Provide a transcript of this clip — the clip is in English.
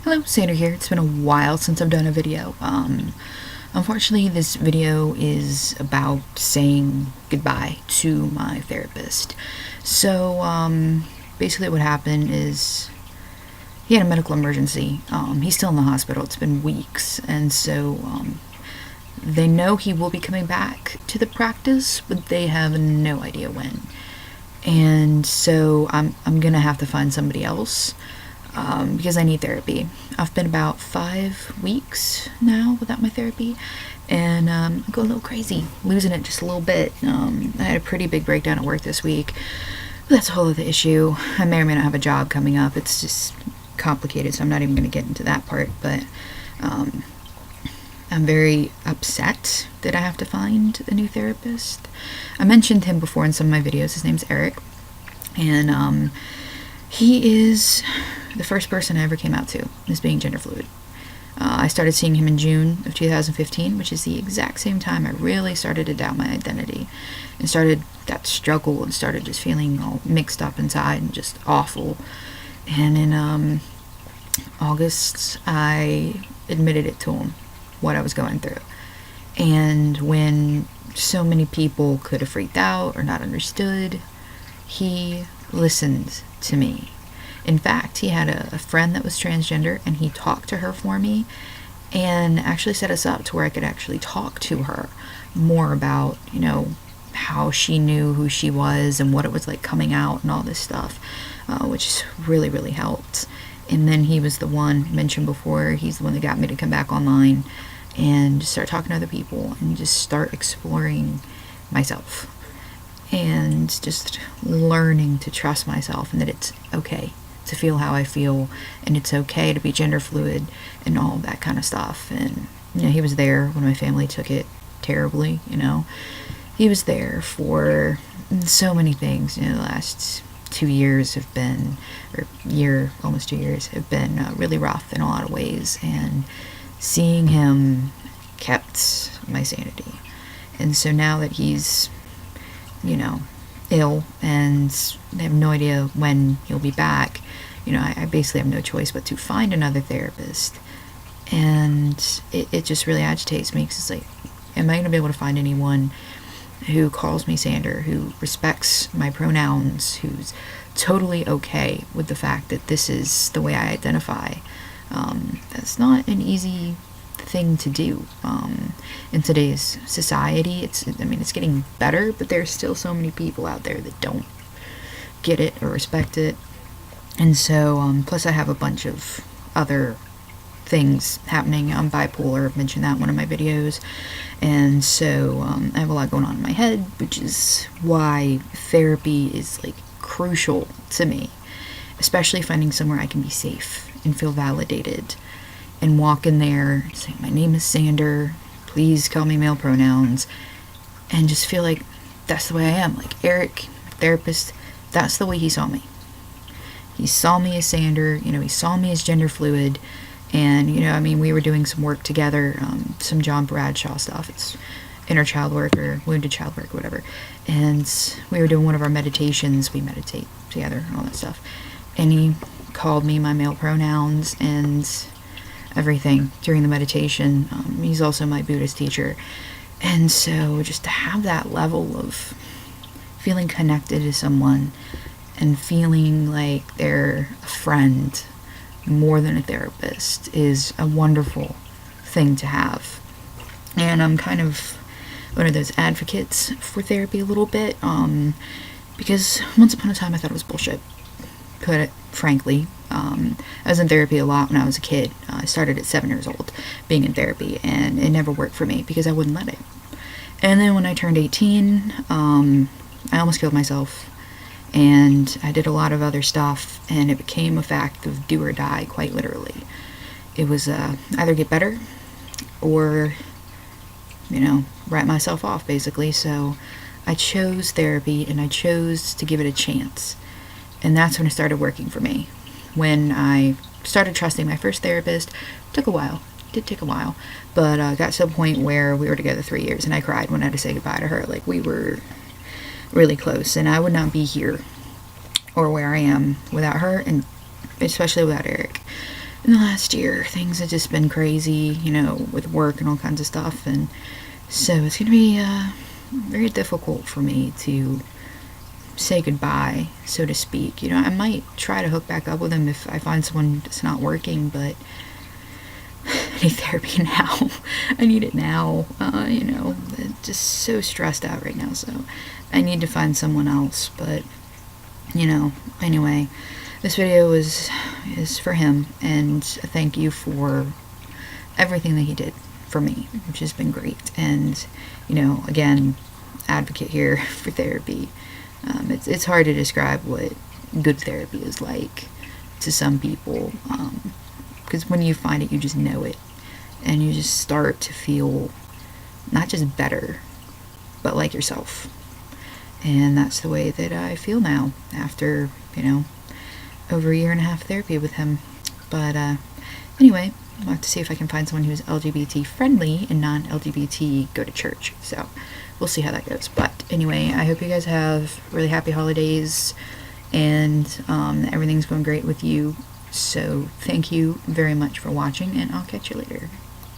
Hello, Sandra here. It's been a while since I've done a video. Unfortunately, this video is about saying goodbye to my therapist. So, basically what happened is he had a medical emergency. He's still in the hospital. It's been weeks. And so, they know he will be coming back to the practice, but they have no idea when. And so I'm gonna have to find somebody else. Because I need therapy. I've been about 5 weeks now without my therapy, and I'm going a little crazy, losing it just a little bit. I had a pretty big breakdown at work this week, but that's a whole other issue. I may or may not have a job coming up. It's just complicated, so I'm not even going to get into that part, but I'm very upset that I have to find a new therapist. I mentioned him before in some of my videos. His name's Eric, and he is the first person I ever came out to as being genderfluid. I started seeing him in June of 2015, which is the exact same time I really started to doubt my identity and started that struggle and started just feeling all mixed up inside and just awful. And in August, I admitted it to him, what I was going through. And when so many people could have freaked out or not understood, he listened to me. In fact, he had a friend that was transgender, and he talked to her for me and actually set us up to where I could actually talk to her more about, how she knew who she was and what it was like coming out and all this stuff, which really, really helped. And then he was the one, mentioned before, he's the one that got me to come back online and start talking to other people and just start exploring myself and just learning to trust myself and that it's okay to feel how I feel and it's okay to be gender fluid and all that kind of stuff. And he was there when my family took it terribly. He was there for so many things. The last 2 years have been, almost 2 years have been really rough in a lot of ways, and seeing him kept my sanity. And so now that he's ill and I have no idea when he'll be back, I basically have no choice but to find another therapist. And it just really agitates me because it's like, am I going to be able to find anyone who calls me Sander, who respects my pronouns, who's totally okay with the fact that this is the way I identify? That's not an easy thing to do in today's society. It's getting better, but there's still so many people out there that don't get it or respect it. And so plus I have a bunch of other things happening. I'm bipolar. I've mentioned that in one of my videos, and so I have a lot going on in my head, which is why therapy is crucial to me, especially finding somewhere I can be safe and feel validated and walk in there, say, my name is Sander, please call me male pronouns, and just feel like that's the way I am. Like Eric, therapist, that's the way he saw me. He saw me as Sander, he saw me as gender fluid, and, we were doing some work together, some John Bradshaw stuff. It's inner child work or wounded child work, whatever. And we were doing one of our meditations. We meditate together and all that stuff. And he called me my male pronouns and everything during the meditation. He's also my Buddhist teacher. And so just to have that level of feeling connected to someone and feeling like they're a friend more than a therapist is a wonderful thing to have. And I'm kind of one of those advocates for therapy a little bit, because once upon a time I thought it was bullshit, put it frankly. I was in therapy a lot when I was a kid. I started at 7 years old being in therapy, and it never worked for me because I wouldn't let it. And then when I turned 18, I almost killed myself, and I did a lot of other stuff, and it became a fact of do or die, quite literally. It was either get better or, write myself off, basically. So I chose therapy, and I chose to give it a chance. And that's when it started working for me. When I started trusting my first therapist, took a while. It did take a while. But got to the point where we were together 3 years, and I cried when I had to say goodbye to her. We were really close, and I would not be here or where I am without her, and especially without Eric. in the last year, things have just been crazy, with work and all kinds of stuff, and so it's going to be very difficult for me to say goodbye, so to speak. I might try to hook back up with him if I find someone that's not working, but I need therapy now. I need it now. Just so stressed out right now, so I need to find someone else. But anyway, this video is for him, and thank you for everything that he did for me, which has been great. And again, advocate here for therapy. It's hard to describe what good therapy is like to some people, because when you find it, you just know it, and you just start to feel not just better, but like yourself. And that's the way that I feel now after over a year and a half therapy with him. But anyway, I'll have to see if I can find someone who's LGBT friendly and non-LGBT go to church. So we'll see how that goes. But anyway, I hope you guys have really happy holidays, and everything's going great with you. So thank you very much for watching, and I'll catch you later.